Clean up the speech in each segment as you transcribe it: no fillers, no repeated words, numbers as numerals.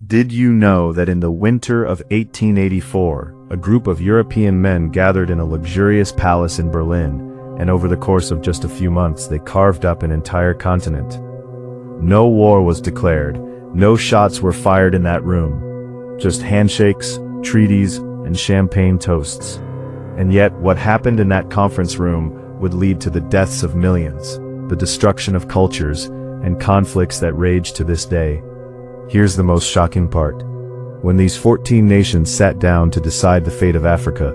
Did you know that in the winter of 1884, a group of European men gathered in a luxurious palace in Berlin, and over the course of just a few months they carved up an entire continent? No war was declared, no shots were fired in that room. Just handshakes, treaties, and champagne toasts. And yet, what happened in that conference room would lead to the deaths of millions, the destruction of cultures, and conflicts that rage to this day. Here's the most shocking part. When these 14 nations sat down to decide the fate of Africa,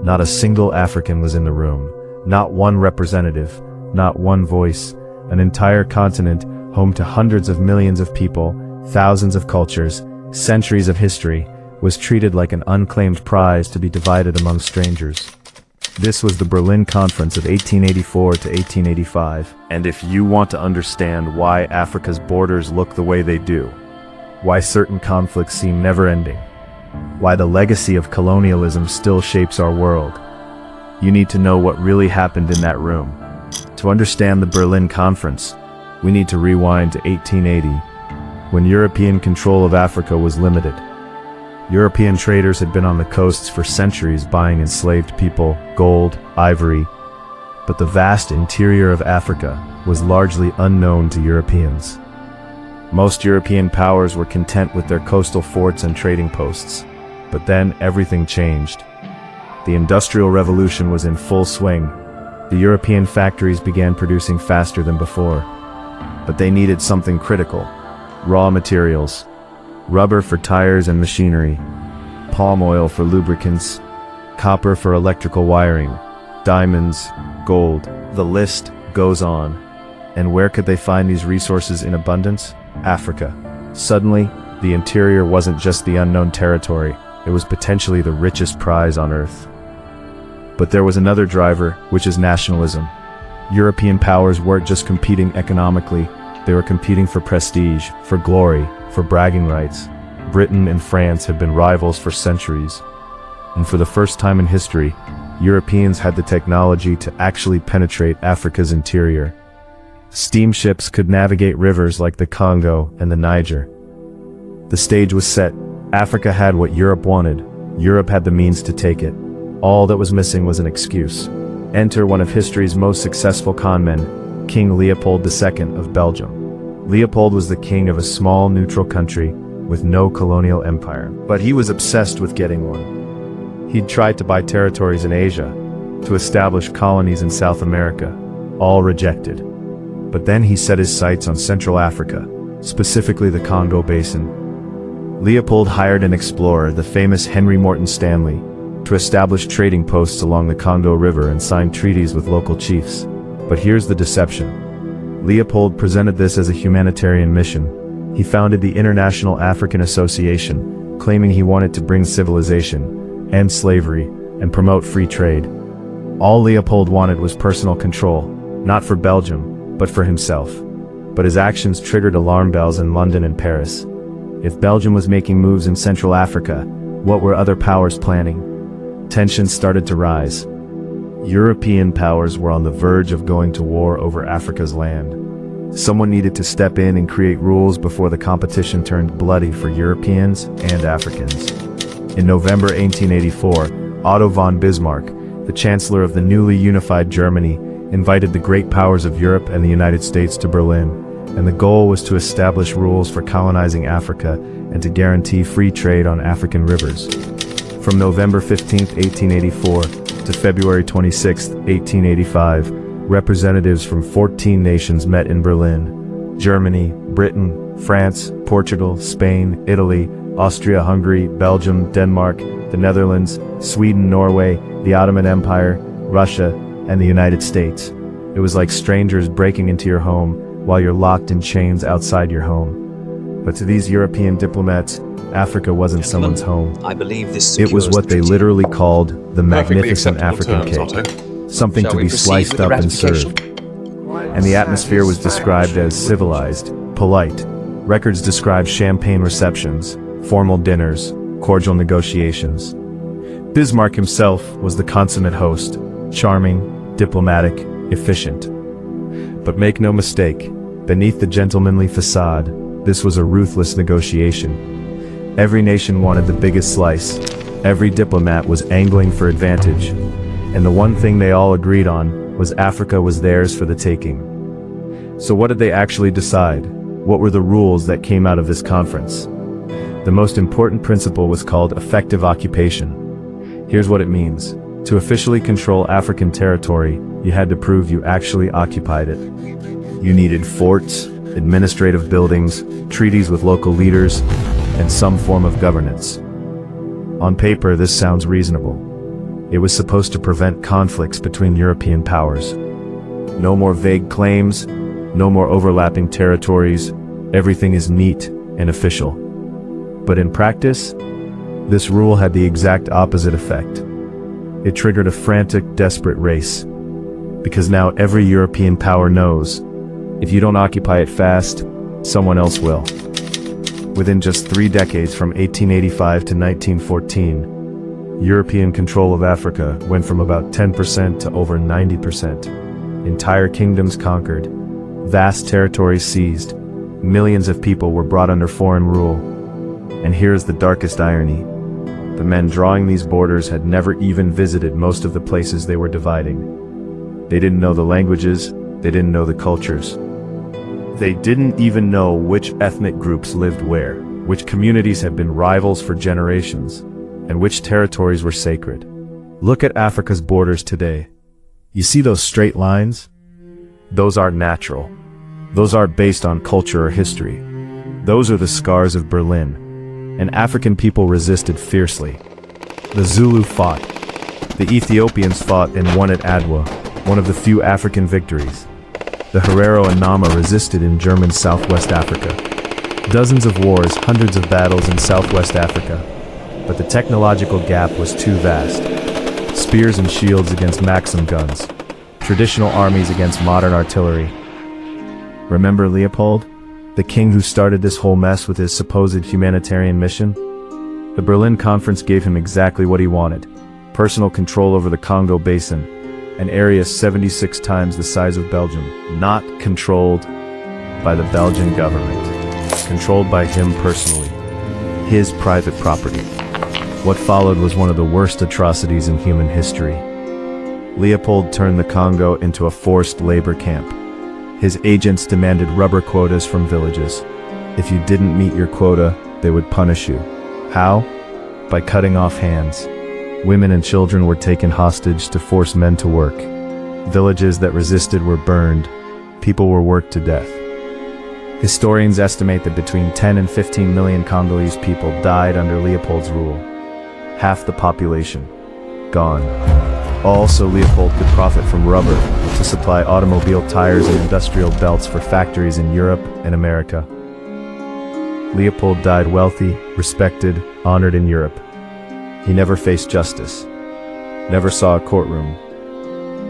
not a single African was in the room, not one representative, not one voice. An entire continent, home to hundreds of millions of people, thousands of cultures, centuries of history, was treated like an unclaimed prize to be divided among strangers. This was the Berlin Conference of 1884 to 1885, and if you want to understand why Africa's borders look the way they do, why certain conflicts seem never-ending, why the legacy of colonialism still shapes our world, you need to know what really happened in that room. To understand the Berlin Conference, we need to rewind to 1880, when European control of Africa was limited. European traders had been on the coasts for centuries buying enslaved people, gold, ivory, but the vast interior of Africa was largely unknown to Europeans. Most European powers were content with their coastal forts and trading posts, but then everything changed. The Industrial Revolution was in full swing. The European factories began producing faster than before, but they needed something critical: raw materials. Rubber for tires and machinery, palm oil for lubricants, copper for electrical wiring, diamonds, gold, the list goes on. And where could they find these resources in abundance? Africa. Suddenly, the interior wasn't just the unknown territory, it was potentially the richest prize on earth. But there was another driver, which is nationalism. European powers weren't just competing economically, they were competing for prestige, for glory, for bragging rights. Britain and France had been rivals for centuries. And for the first time in history, Europeans had the technology to actually penetrate Africa's interior. Steamships could navigate rivers like the Congo and the Niger. The stage was set. Africa had what Europe wanted. Europe had the means to take it. All that was missing was an excuse. Enter one of history's most successful conmen, King Leopold II of Belgium. Leopold was the king of a small neutral country with no colonial empire, but he was obsessed with getting one. He'd tried to buy territories in Asia, to establish colonies in South America, all rejected. But then he set his sights on Central Africa, specifically the Congo Basin. Leopold hired an explorer, the famous Henry Morton Stanley, to establish trading posts along the Congo River and sign treaties with local chiefs. But here's the deception. Leopold presented this as a humanitarian mission. He founded the International African Association, claiming he wanted to bring civilization, end slavery, and promote free trade. All Leopold wanted was personal control, not for Belgium, but for himself. But his actions triggered alarm bells in London and Paris. If Belgium was making moves in Central Africa, what were other powers planning? Tensions started to rise. European powers were on the verge of going to war over Africa's land. Someone needed to step in and create rules before the competition turned bloody for Europeans and Africans. In November 1884, Otto von Bismarck, the Chancellor of the newly unified Germany, invited the great powers of Europe and the United States to Berlin, and the goal was to establish rules for colonizing Africa and to guarantee free trade on African rivers. From November 15, 1884, to February 26, 1885, representatives from 14 nations met in Berlin. Germany, Britain, France, Portugal, Spain, Italy, Austria-Hungary, Belgium, Denmark, the Netherlands, Sweden, Norway, the Ottoman Empire, Russia, and the United States. It was like strangers breaking into your home while you're locked in chains outside your home. But to these European diplomats, Africa wasn't someone's home. I believe this it was what they literally called the magnificent African cake, something to be sliced up and served. And the atmosphere was described as civilized, polite. Records describe champagne receptions, formal dinners, cordial negotiations. Bismarck himself was the consummate host, charming, diplomatic, efficient. But make no mistake, beneath the gentlemanly facade, this was a ruthless negotiation. Every nation wanted the biggest slice. Every diplomat was angling for advantage. And the one thing they all agreed on was Africa was theirs for the taking. So what did they actually decide? What were the rules that came out of this conference? The most important principle was called effective occupation. Here's what it means. To officially control African territory, you had to prove you actually occupied it. You needed forts, administrative buildings, treaties with local leaders, and some form of governance. On paper, this sounds reasonable. It was supposed to prevent conflicts between European powers. No more vague claims, no more overlapping territories, everything is neat and official. But in practice, this rule had the exact opposite effect. It triggered a frantic, desperate race. Because now every European power knows, if you don't occupy it fast, someone else will. Within just 3 decades from 1885 to 1914, European control of Africa went from about 10% to over 90%. Entire kingdoms conquered, vast territories seized, millions of people were brought under foreign rule. And here's the darkest irony. The men drawing these borders had never even visited most of the places they were dividing. They didn't know the languages, they didn't know the cultures. They didn't even know which ethnic groups lived where, which communities had been rivals for generations, and which territories were sacred. Look at Africa's borders today. You see those straight lines? Those aren't natural. Those aren't based on culture or history. Those are the scars of Berlin. And African people resisted fiercely. The Zulu fought. The Ethiopians fought and won at Adwa, one of the few African victories. The Herero and Nama resisted in German Southwest Africa. Dozens of wars, hundreds of battles in Southwest Africa. But the technological gap was too vast. Spears and shields against Maxim guns. Traditional armies against modern artillery. Remember Leopold? The king who started this whole mess with his supposed humanitarian mission? The Berlin Conference gave him exactly what he wanted. Personal control over the Congo Basin, an area 76 times the size of Belgium. Not controlled by the Belgian government. Controlled by him personally. His private property. What followed was one of the worst atrocities in human history. Leopold turned the Congo into a forced labor camp. His agents demanded rubber quotas from villages. If you didn't meet your quota, they would punish you. How? By cutting off hands. Women and children were taken hostage to force men to work. Villages that resisted were burned. People were worked to death. Historians estimate that between 10 and 15 million Congolese people died under Leopold's rule. Half the population. Gone. Also, Leopold could profit from rubber to supply automobile tires and industrial belts for factories in Europe and America. Leopold died wealthy, respected, honored in Europe. He never faced justice, never saw a courtroom.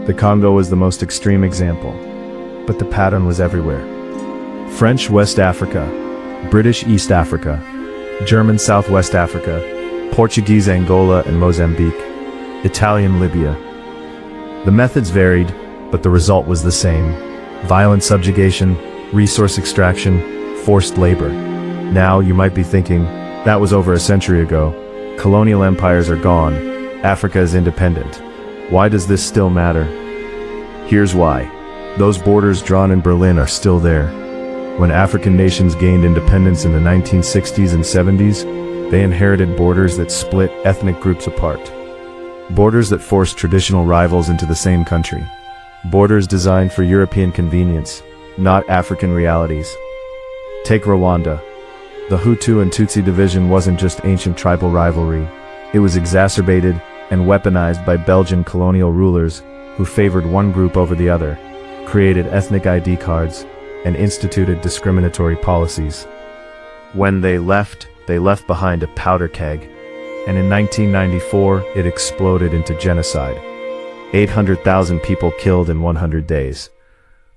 The Congo was the most extreme example, but the pattern was everywhere. French West Africa, British East Africa, German Southwest Africa, Portuguese Angola and Mozambique, Italian Libya. The methods varied, but the result was the same. Violent subjugation, resource extraction, forced labor. Now you might be thinking, that was over a century ago. Colonial empires are gone. Africa is independent. Why does this still matter? Here's why. Those borders drawn in Berlin are still there. When African nations gained independence in the 1960s and 70s, they inherited borders that split ethnic groups apart. Borders that forced traditional rivals into the same country. Borders designed for European convenience, not African realities. Take Rwanda. The Hutu and Tutsi division wasn't just ancient tribal rivalry. It was exacerbated and weaponized by Belgian colonial rulers who favored one group over the other, created ethnic ID cards, and instituted discriminatory policies. When they left behind a powder keg. And in 1994, it exploded into genocide. 800,000 people killed in 100 days.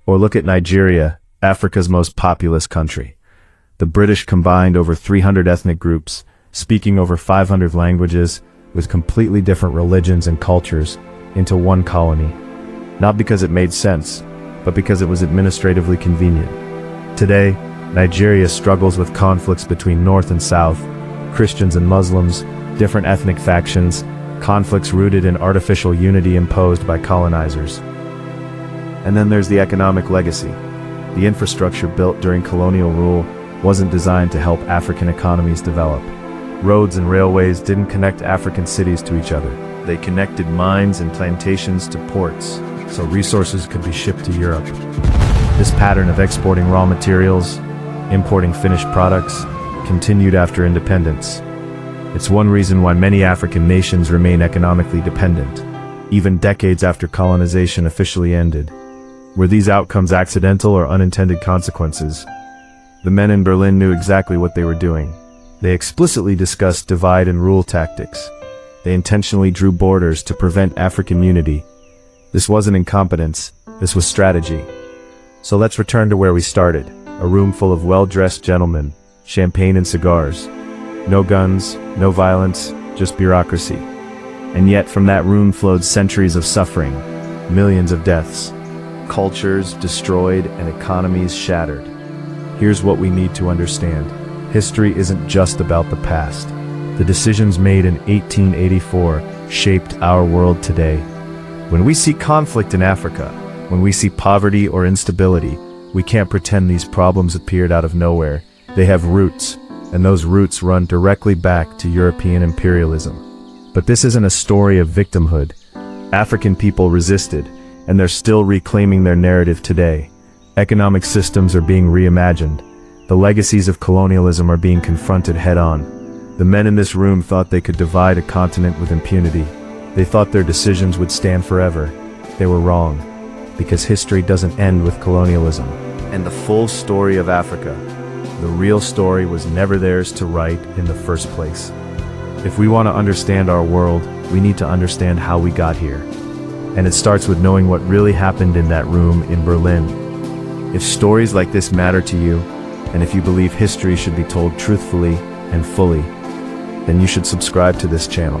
Or look at Nigeria, Africa's most populous country. The British combined over 300 ethnic groups, speaking over 500 languages, with completely different religions and cultures, into one colony. Not because it made sense, but because it was administratively convenient. Today, Nigeria struggles with conflicts between North and South, Christians and Muslims, different ethnic factions, conflicts rooted in artificial unity imposed by colonizers. And then there's the economic legacy. The infrastructure built during colonial rule wasn't designed to help African economies develop. Roads and railways didn't connect African cities to each other. They connected mines and plantations to ports, so resources could be shipped to Europe. This pattern of exporting raw materials, importing finished products, continued after independence. It's one reason why many African nations remain economically dependent, even decades after colonization officially ended. Were these outcomes accidental or unintended consequences? The men in Berlin knew exactly what they were doing. They explicitly discussed divide and rule tactics. They intentionally drew borders to prevent African unity. This wasn't incompetence, this was strategy. So let's return to where we started, a room full of well-dressed gentlemen, champagne and cigars. No guns, no violence, just bureaucracy. And yet from that room flowed centuries of suffering, millions of deaths, cultures destroyed and economies shattered. Here's what we need to understand. History isn't just about the past. The decisions made in 1884 shaped our world today. When we see conflict in Africa, when we see poverty or instability, we can't pretend these problems appeared out of nowhere. They have roots, and those roots run directly back to European imperialism. But this isn't a story of victimhood. African people resisted, and they're still reclaiming their narrative today. Economic systems are being reimagined. The legacies of colonialism are being confronted head-on. The men in this room thought they could divide a continent with impunity. They thought their decisions would stand forever. They were wrong, because history doesn't end with colonialism. And the full story of Africa, the real story, was never theirs to write in the first place. If we want to understand our world, we need to understand how we got here. And it starts with knowing what really happened in that room in Berlin. If stories like this matter to you, and if you believe history should be told truthfully and fully, then you should subscribe to this channel.